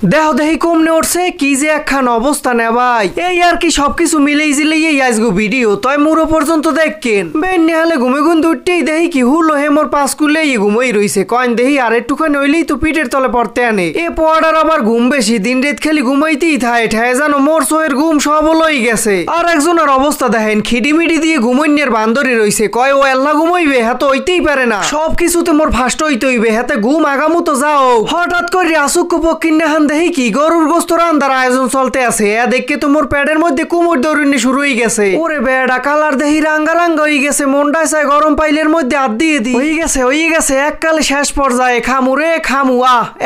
দেহ দেহি কমনে উঠছে কি যে একখান অবস্থা নে ভাই। এই আর কি সবকিছু মিলেই জিলেই এই আজগো ভিডিও তয় মুরো পর্যন্ত দেখকেন বেন নেহালে ঘুমে গুন উঠতেই দেহি কি হুলো হে মোর পাস কুলে ঘুমই রইছে কয়েন দেহি আর একটুখানি হইলেই তো পিঠের তলে পড়তে আনে এ পড়ার আবার ঘুম বেশি দিন রাত খালি ঘুমাইতেই থাকে ঠায় জানো মোর সোয়ের ঘুম সব হলোই গেছে। আর একজনের অবস্থা দেখেন খিডিমিডি দিয়ে ঘুমইনের বান্দরি রইছে কয় ও আল্লাহ ঘুমাইবে হাতে হইতেই পারে না সবকিছুতে মোর ফাস্ট হইতে হইবে হাতে ঘুম আগামু তো যাও হঠাৎ করে আসুক পক্ষিন দেখি কি গরুর গোস্ত রান্দার আয়োজন চলতে আছে দেখে তো মোর পেটের মধ্যে কুমুর দৌড়নি শুরু হয়ে গেছে। ওরে বেড়া কালার দেহি রাঙ্গা রাঙ্গা হয়ে গেছে মনটায় চাই গরম পাইলের মধ্যে হাত দিয়ে দি হয়ে গেছে এককালে শেষ পর্যায়ে খামু রে খামু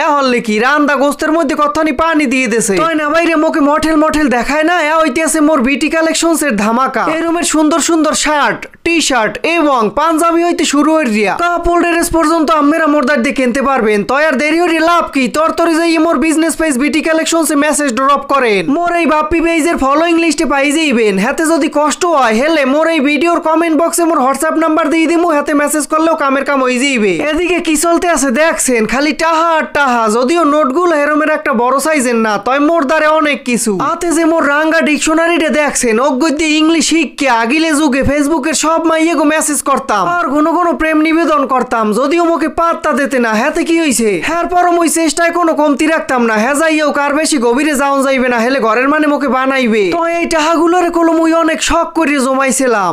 এ হলে কি রান্দা গোস্তের মধ্যে কতখানি পানি দিয়ে দিয়েছে তাই না বাইরে মোকে মঠেল দেখায় না হইতেছে মোর বিটি কালেকশনস এর ধামাকা এই রুমের সুন্দর সুন্দর শার্ট টি শার্ট এবং পাঞ্জাবি হইতে শুরু হয়ে রিয়া কাপড় ড্রেস পর্যন্ত আমেরা মোরদার দিয়ে কিনতে পারবেন তয় আর দেরি হরি লাভ কি তরতরি যাই মোর বিজনেস পেজ বিটি কালেকশনস এ মেসেজ ড্রপ করেন মোর এই বাপ্পি পেজের ফলোইং লিস্টে পাই যাইবেন হাতে যদি কষ্ট হয় হেলে মোর এই ভিডিওর কমেন্ট বক্সে মোর হোয়াটসঅ্যাপ নাম্বার দিয়ে দিমু হাতে মেসেজ করলেও কামের কাম হয়ে যাইবে। এদিকে কি চলতে আছে দেখছেন খালি টাহা আর টাহা যদিও নোটগুলো এরমের একটা বড় সাইজের না তয় মোর দ্বারে অনেক কিছু হাতে যে মোর রাঙ্গা ডিকশনারিটা দেখছেন অজ্ঞতে ইংলিশ শিখকে আগিলে যুগে ফেসবুকের সব মাইয়ে গো মেসেজ করতাম আর কোনো প্রেম নিবেদন করতাম যদিও মোকে পাত্তা দিতে না হাতে কি হইছে হ্যাঁ পর মই চেষ্টায় কোনো কমতি রাখতাম না হ্যাঁ যাইও কার বেশি গভীরে যাওয়া যাইবে না হেলে ঘরের মানে মোকে বানাইবে তো এই টাহাগুলোরে কলম মুই অনেক শখ করে জমাইছিলাম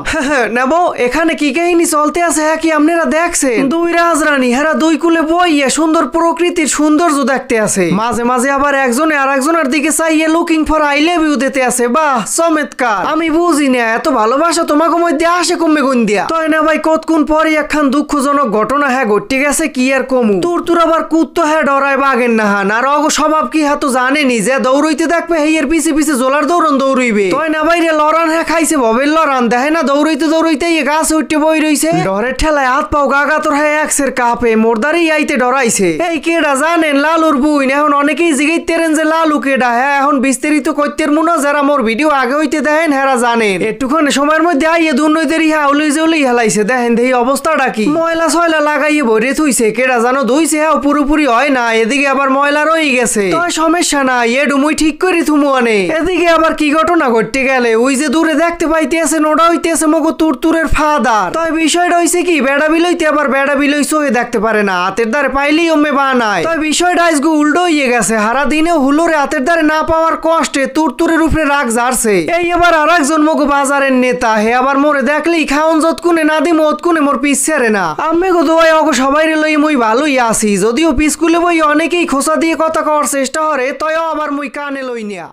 নেব এখানে কি কাহিনী চলতে আছে হ্যাঁ কি আপনারা দেখছেন দুই রাজরানী হেরা দুই কুলে বইয়ে সুন্দর প্রকৃতির সৌন্দর্য দেখতে আছে মাঝে মাঝে আবার একজনে আর একজনের দিকে চাইয়ে looking for I love you দিতে আছে বাহ চমৎকার আমি বুঝি না এত ভালোবাসা তোমাকে মধ্যে আসে কমে গুন দিয়া তাই না ভাই কতক্ষণ পরে একখান দুঃখজনক ঘটনা হ্যাঁ ঘটে গেছে কি আর কমু তোর আবার কুত্তো হ্যাঁ ডরায় বাগেন না হান আর অগ স্বভাব কি হ্যাঁ তো জানেনি যে দৌড়ইতে দেখবে হেয়ের পিছে পিছে জোলার দৌড়ন দৌড়ইবে তাই না বাইরে লড়ান হ্যাঁ খাইছে ভবের লড়ান দেখে না দৌড়ইতে এই গাছ উঠতে বই রইছে ডরের ঠেলায় হাত পাও গাগা তোর হ্যাঁ একসের কাপে মোরদারি আইতে ডরাইছে এই কেডা জানেন লালুর বুইন এখন অনেকেই জিগাইতেরেন যে লালু কেডা হ্যাঁ এখন বিস্তারিত কইতের মুনা যারা মোর ভিডিও আগে হইতে দেখেন হেরা জানেন একটুখানি সময়ের মধ্যে আইয়ে দুর্নৈতের ইহা উলই জলই হেলাইছে দেখেন দেহি অবস্থাটা কি ময়লা ছয়লা লাগাইয়ে ভরে থুইছে কেডা জানো ধুইছে হ্যাঁ পুরোপুরি হয় না এদিকে আবার ময়লা রয়ে গেছে তয় সমস্যা না ডুমুই ঠিক করে থুমু আনে এদিকে আবার কি ঘটনা ঘটতে গেলে ওই যে দূরে দেখতে পাইতে আছে নোডা হইতে আছে মগো তুরতুরের ফাদার তয় বিষয়টা হইছে কি বেড়া বিলইতে আবার বেড়া বিলই সহে দেখতে পারে না হাতের দ্বারে পাইলেই ওমে বানায় তয় বিষয়টা আজকে উল্টো হয়ে গেছে হারা দিনে হুলোরে হাতের দ্বারে না পাওয়ার কষ্টে তুরতুরের উপরে রাগ ঝাড়ছে এই এবার আর একজন মগো বাজারের নেতা হে আবার মোরে দেখলেই খাওন যতকুনে না দিম অতকুনে মোর পিস ছেড়ে না আমি গো দোয়াই অগো সবাই লই মুই ভালোই আছি যদিও পিসকুলে বই অনেকেই খোসা দিয়ে কথা কওয়ার চেষ্টা করে তয় আবার মুই কানে লই নিয়া।